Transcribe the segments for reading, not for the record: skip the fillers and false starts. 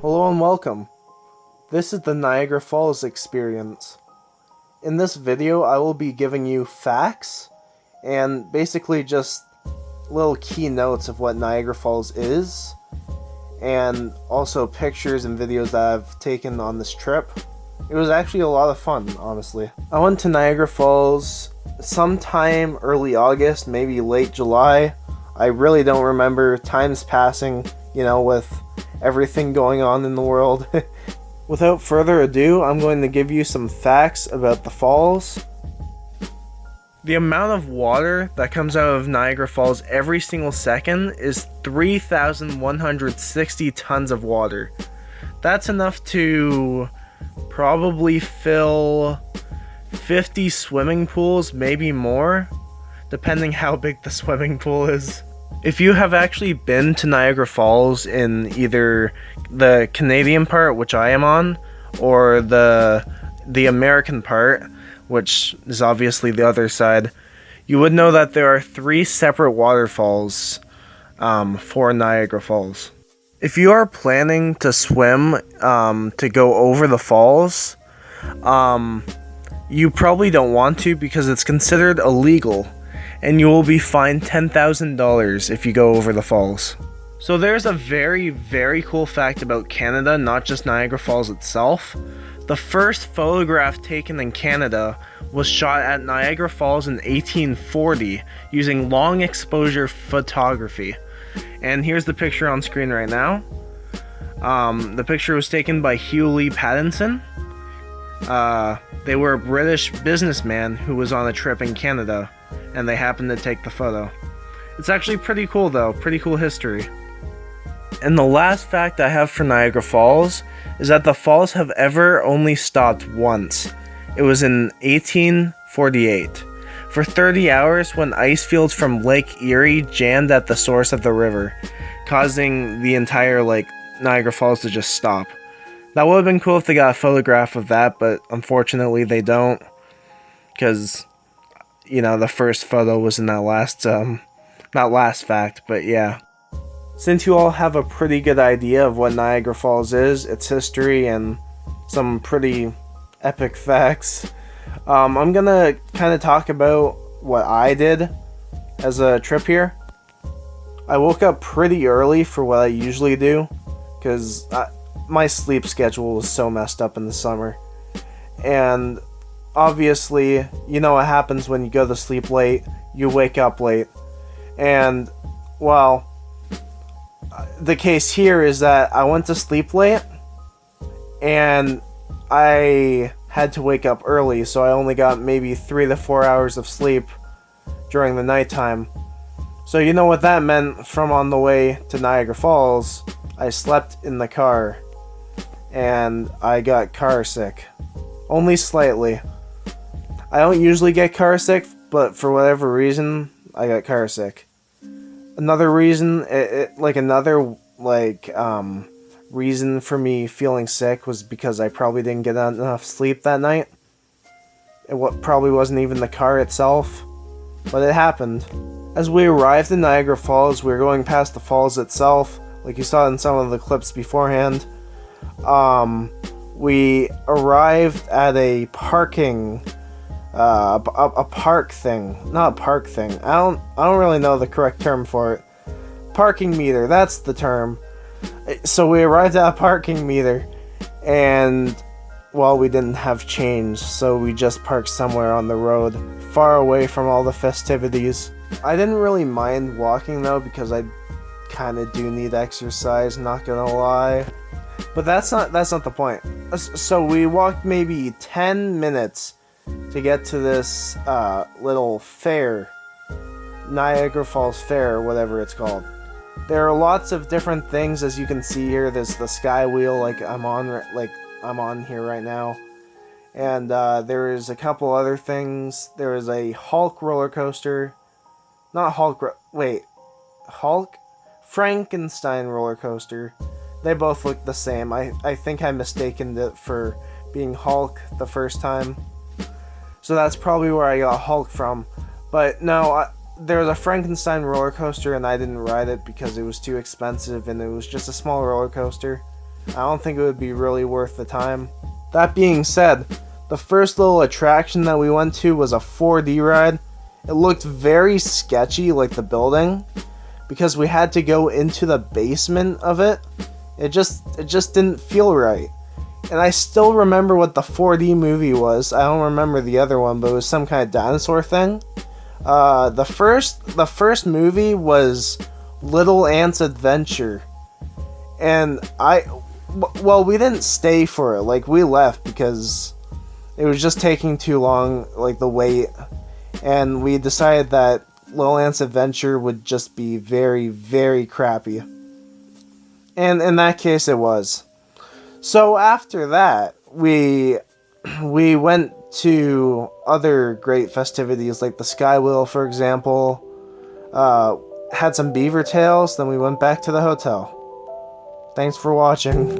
Hello and welcome. This is the Niagara Falls experience. In this video, I will be giving you facts and basically just little key notes of what Niagara Falls is, and also pictures and videos that I've taken on this trip. It was actually a lot of fun, honestly. I went to Niagara Falls sometime early August, maybe late July. I really don't remember. Time's passing, with everything going on in the world. Without further ado, I'm going to give you some facts about the falls. The amount of water that comes out of Niagara Falls every single second is 3,160 tons of water. That's enough to probably fill 50 swimming pools, maybe more, depending how big the swimming pool is. If you have actually been to Niagara Falls in either the Canadian part, which I am on, or the American part, which is obviously the other side, you would know that there are 3 separate waterfalls for Niagara Falls. If you are planning to swim to go over the falls, you probably don't want to because it's considered illegal, and you will be fined $10,000 if you go over the falls. So there's a very, very cool fact about Canada, not just Niagara Falls itself. The first photograph taken in Canada was shot at Niagara Falls in 1840 using long exposure photography. And here's the picture on screen right now. The picture was taken by Hugh Lee Pattinson. They were a British businessman who was on a trip in Canada, and they happened to take the photo. It's actually pretty cool though, pretty cool history. And the last fact I have for Niagara Falls is that the falls have ever only stopped once. It was in 1848. For 30 hours when ice fields from Lake Erie jammed at the source of the river, causing the entire Niagara Falls to just stop. That would have been cool if they got a photograph of that, but unfortunately they don't, because the first photo was in that last, not last fact, but yeah. Since you all have a pretty good idea of what Niagara Falls is, its history, and some pretty epic facts, I'm gonna kind of talk about what I did as a trip here. I woke up pretty early for what I usually do, because my sleep schedule was so messed up in the summer. And obviously, you know what happens when you go to sleep late, you wake up late. And, well, the case here is that I went to sleep late, and I had to wake up early, so I only got maybe 3 to 4 hours of sleep during the nighttime. So you know what that meant. From on the way to Niagara Falls, I slept in the car, and I got car sick. Only slightly. I don't usually get car sick, but for whatever reason, I got car sick. Another reason, reason for me feeling sick was because I probably didn't get enough sleep that night. It probably wasn't even the car itself, but it happened. As we arrived in Niagara Falls, we were going past the falls itself, like you saw in some of the clips beforehand. We arrived at a parking, a park thing, not a park thing. I don't really know the correct term for it, parking meter, that's the term. So we arrived at a parking meter, and, well, we didn't have change, so we just parked somewhere on the road, far away from all the festivities. I didn't really mind walking, though, because I kind of do need exercise, not gonna lie. But that's not the point. So we walked maybe 10 minutes to get to this little fair, Niagara Falls Fair, whatever it's called. There are lots of different things, as you can see here. There's the sky wheel, like I'm on here right now, and there is a couple other things. There is a Hulk roller coaster, not Hulk. Hulk, Frankenstein roller coaster. They both look the same. I think I mistaken it for being Hulk the first time, so that's probably where I got Hulk from. But no, there was a Frankenstein roller coaster, and I didn't ride it because it was too expensive, and it was just a small roller coaster. I don't think it would be really worth the time. That being said, the first little attraction that we went to was a 4D ride. It looked very sketchy, like the building, because we had to go into the basement of it. It just didn't feel right. And I still remember what the 4D movie was. I don't remember the other one, but it was some kind of dinosaur thing. The first movie was Little Ant's Adventure, and we didn't stay for it. Like, we left because it was just taking too long, like the wait, and we decided that Little Ant's Adventure would just be very, very crappy. And in that case, it was. So after that, we went to other great festivities, like the Sky Wheel, for example. Had some beaver tails, then we went back to the hotel. Thanks for watching.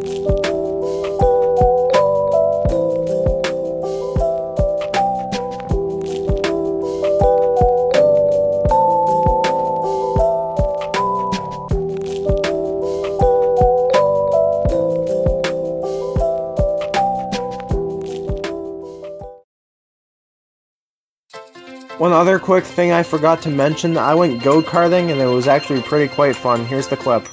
One other quick thing I forgot to mention, I went go-karting and it was actually pretty quite fun. Here's the clip.